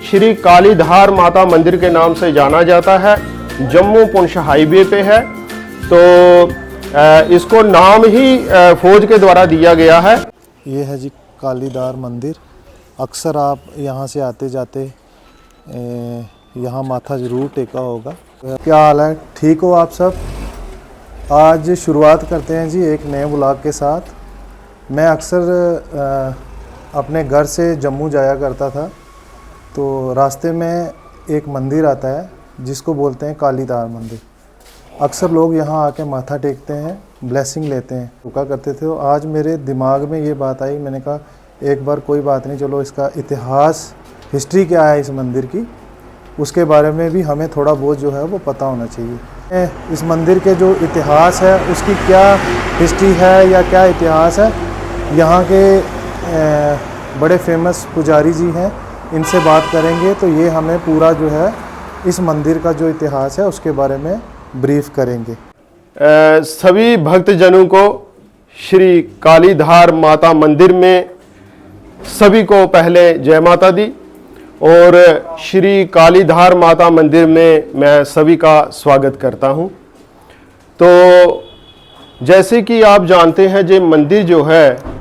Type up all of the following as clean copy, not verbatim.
श्री कालीधार माता मंदिर के नाम से जाना जाता है। जम्मू पुंछ हाईवे पे है, तो इसको नाम ही फौज के द्वारा दिया गया है। ये है जी कालीधार मंदिर। अक्सर आप यहाँ से आते जाते यहाँ माथा ज़रूर टेका होगा। क्या हाल है, ठीक हो आप सब? आज शुरुआत करते हैं जी एक नए व्लॉग के साथ। मैं अक्सर अपने घर से जम्मू जाया करता था, तो रास्ते में एक मंदिर आता है जिसको बोलते हैं कालीधार मंदिर। अक्सर लोग यहाँ आके माथा टेकते हैं, ब्लेसिंग लेते हैं, रुका करते थे। तो आज मेरे दिमाग में ये बात आई, मैंने कहा एक बार कोई बात नहीं, चलो इसका इतिहास, हिस्ट्री क्या है इस मंदिर की, उसके बारे में भी हमें थोड़ा बहुत जो है वो पता होना चाहिए। इस मंदिर के जो इतिहास है, उसकी क्या हिस्ट्री है या क्या इतिहास है, यहाँ के बड़े फेमस पुजारी जी हैं, इनसे बात करेंगे तो ये हमें पूरा जो है इस मंदिर का जो इतिहास है उसके बारे में ब्रीफ करेंगे। सभी भक्तजनों को श्री कालीधार माता मंदिर में सभी को पहले जय माता दी, और श्री कालीधार माता मंदिर में मैं सभी का स्वागत करता हूं। तो जैसे कि आप जानते हैं, ये मंदिर जो है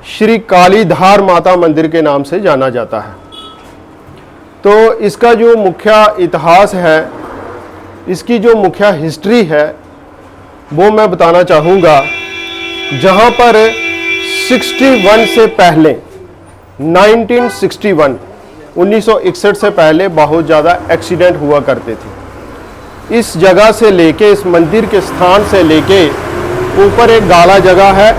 श्री कालीधार माता मंदिर के नाम से जाना जाता है। तो इसका जो मुख्य इतिहास है, इसकी जो मुख्य हिस्ट्री है वो मैं बताना चाहूँगा। जहाँ पर 61 से पहले 1961 से पहले बहुत ज़्यादा एक्सीडेंट हुआ करते थे। इस जगह से लेके, इस मंदिर के स्थान से लेके ऊपर एक गाला जगह है,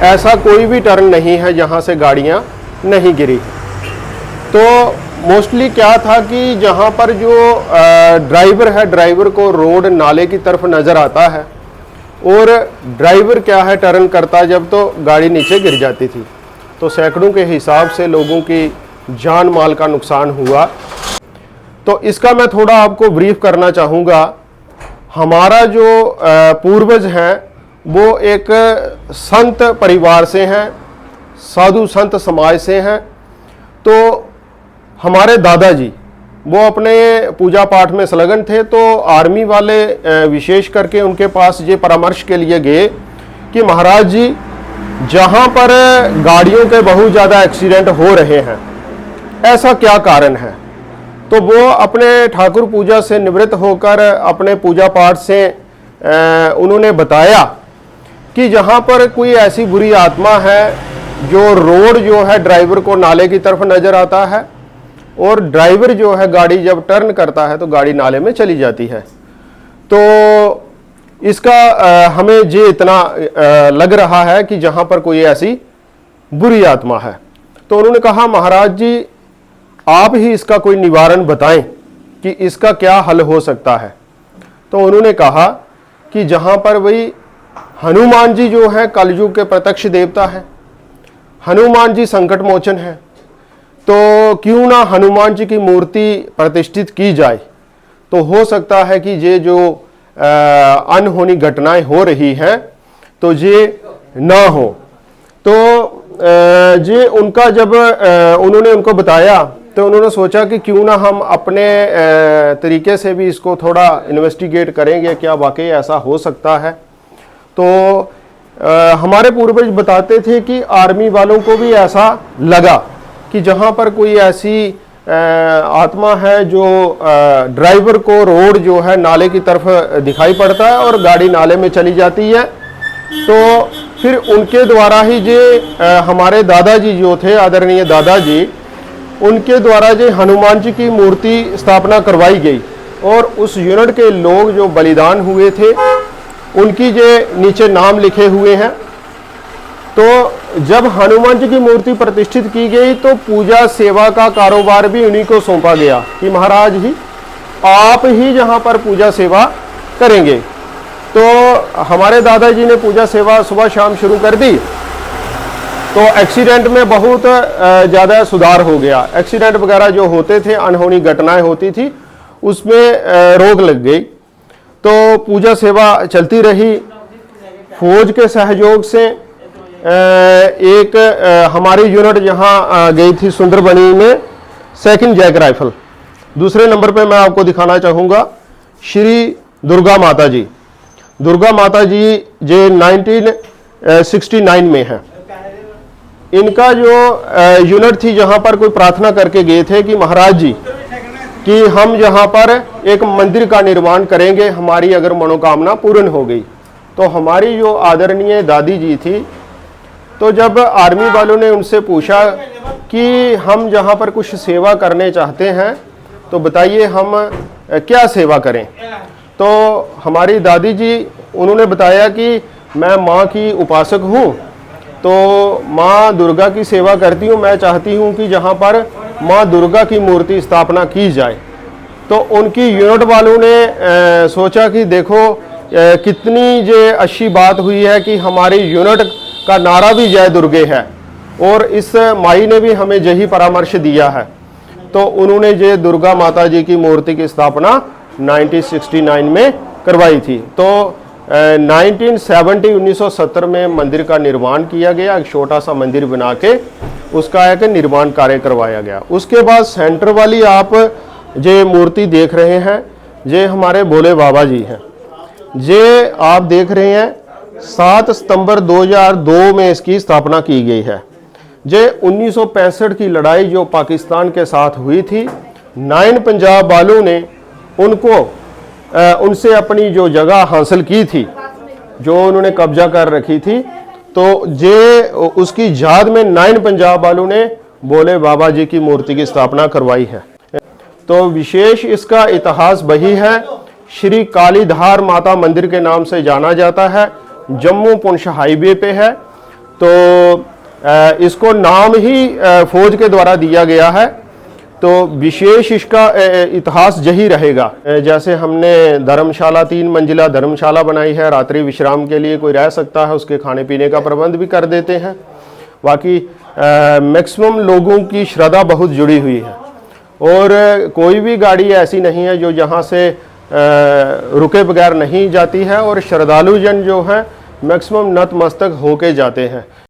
ऐसा कोई भी टर्न नहीं है जहाँ से गाड़ियाँ नहीं गिरी। तो मोस्टली क्या था कि जहाँ पर जो ड्राइवर है, ड्राइवर को रोड नाले की तरफ नज़र आता है, और ड्राइवर क्या है टर्न करता जब, तो गाड़ी नीचे गिर जाती थी। तो सैकड़ों के हिसाब से लोगों की जान माल का नुकसान हुआ। तो इसका मैं थोड़ा आपको ब्रीफ करना चाहूँगा। हमारा जो पूर्वज हैं वो एक संत परिवार से हैं, साधु संत समाज से हैं। तो हमारे दादाजी वो अपने पूजा पाठ में संलग्न थे, तो आर्मी वाले विशेष करके उनके पास ये परामर्श के लिए गए कि महाराज जी, जहाँ पर गाड़ियों के बहुत ज़्यादा एक्सीडेंट हो रहे हैं, ऐसा क्या कारण है। तो वो अपने ठाकुर पूजा से निवृत्त होकर अपने पूजा पाठ से उन्होंने बताया कि जहाँ पर कोई ऐसी बुरी आत्मा है, जो रोड जो है ड्राइवर को नाले की तरफ नज़र आता है, और ड्राइवर जो है गाड़ी जब टर्न करता है तो गाड़ी नाले में चली जाती है। तो इसका हमें ये इतना लग रहा है कि जहाँ पर कोई ऐसी बुरी आत्मा है। तो उन्होंने कहा, महाराज जी आप ही इसका कोई निवारण बताएं कि इसका क्या हल हो सकता है। तो उन्होंने कहा कि जहाँ पर वही हनुमान जी जो है कलयुग के प्रत्यक्ष देवता है, हनुमान जी संकट मोचन है, तो क्यों ना हनुमान जी की मूर्ति प्रतिष्ठित की जाए। तो हो सकता है कि ये जो अनहोनी घटनाएं हो रही हैं तो ये ना हो। तो ये उनका जब उन्होंने उनको बताया, तो उन्होंने सोचा कि क्यों ना हम अपने तरीके से भी इसको थोड़ा इन्वेस्टिगेट करेंगे, क्या वाकई ऐसा हो सकता है। तो हमारे पूर्वज बताते थे कि आर्मी वालों को भी ऐसा लगा कि जहाँ पर कोई ऐसी आत्मा है जो ड्राइवर को रोड जो है नाले की तरफ दिखाई पड़ता है और गाड़ी नाले में चली जाती है। तो फिर उनके द्वारा ही ये हमारे दादाजी जो थे, आदरणीय दादाजी, उनके द्वारा जो हनुमान जी की मूर्ति स्थापना करवाई गई, और उस यूनिट के लोग जो बलिदान हुए थे उनकी जो नीचे नाम लिखे हुए हैं। तो जब हनुमान जी की मूर्ति प्रतिष्ठित की गई तो पूजा सेवा का कारोबार भी उन्हीं को सौंपा गया कि महाराज ही आप ही जहाँ पर पूजा सेवा करेंगे। तो हमारे दादाजी ने पूजा सेवा सुबह शाम शुरू कर दी, तो एक्सीडेंट में बहुत ज़्यादा सुधार हो गया। एक्सीडेंट वगैरह जो होते थे, अनहोनी घटनाएं होती थी, उसमें रोक लग गई। तो पूजा सेवा चलती रही। फौज के सहयोग से एक हमारी यूनिट जहाँ गई थी सुंदरबनी में, सेकंड जैक राइफल। दूसरे नंबर पे मैं आपको दिखाना चाहूँगा श्री दुर्गा माता जी। दुर्गा माता जी जे 1969 में है। इनका जो यूनिट थी जहाँ पर कोई प्रार्थना करके गए थे कि महाराज जी कि हम यहाँ पर एक मंदिर का निर्माण करेंगे, हमारी अगर मनोकामना पूर्ण हो गई। तो हमारी जो आदरणीय दादी जी थी, तो जब आर्मी वालों ने उनसे पूछा कि हम जहाँ पर कुछ सेवा करने चाहते हैं तो बताइए हम क्या सेवा करें। तो हमारी दादी जी उन्होंने बताया कि मैं माँ की उपासक हूँ, तो माँ दुर्गा की सेवा करती हूँ, मैं चाहती हूँ कि जहाँ पर माँ दुर्गा की मूर्ति स्थापना की जाए। तो उनकी यूनिट वालों ने सोचा कि देखो कितनी जे अच्छी बात हुई है कि हमारी यूनिट का नारा भी जय दुर्गे है और इस माई ने भी हमें यही परामर्श दिया है। तो उन्होंने जे दुर्गा माता जी की मूर्ति की स्थापना 1969 में करवाई थी। तो 1970 में मंदिर का निर्माण किया गया, एक छोटा सा मंदिर बना के उसका एक निर्माण कार्य करवाया गया। उसके बाद सेंटर वाली आप जे मूर्ति देख रहे हैं, जे हमारे भोले बाबा जी हैं। जे आप देख रहे हैं 7 सितंबर 2002 में इसकी स्थापना की गई है। जे 1965 की लड़ाई जो पाकिस्तान के साथ हुई थी, 9 पंजाब वालों ने उनसे अपनी जो जगह हासिल की थी, जो उन्होंने कब्जा कर रखी थी, तो जे उसकी याद में 9 पंजाब वालों ने भोले बाबा जी की मूर्ति की स्थापना करवाई है। तो विशेष इसका इतिहास वही है, श्री कालीधार माता मंदिर के नाम से जाना जाता है, जम्मू पुंछ हाईवे पे है। तो इसको नाम ही फौज के द्वारा दिया गया है। तो विशेष इसका इतिहास यही रहेगा। जैसे हमने धर्मशाला 3 मंजिला धर्मशाला बनाई है, रात्रि विश्राम के लिए कोई रह सकता है, उसके खाने पीने का प्रबंध भी कर देते हैं। बाकी मैक्सिमम लोगों की श्रद्धा बहुत जुड़ी हुई है और कोई भी गाड़ी ऐसी नहीं है जो यहाँ से रुके बगैर नहीं जाती है और श्रद्धालु जन जो हैं मैक्सिमम नतमस्तक होके जाते हैं।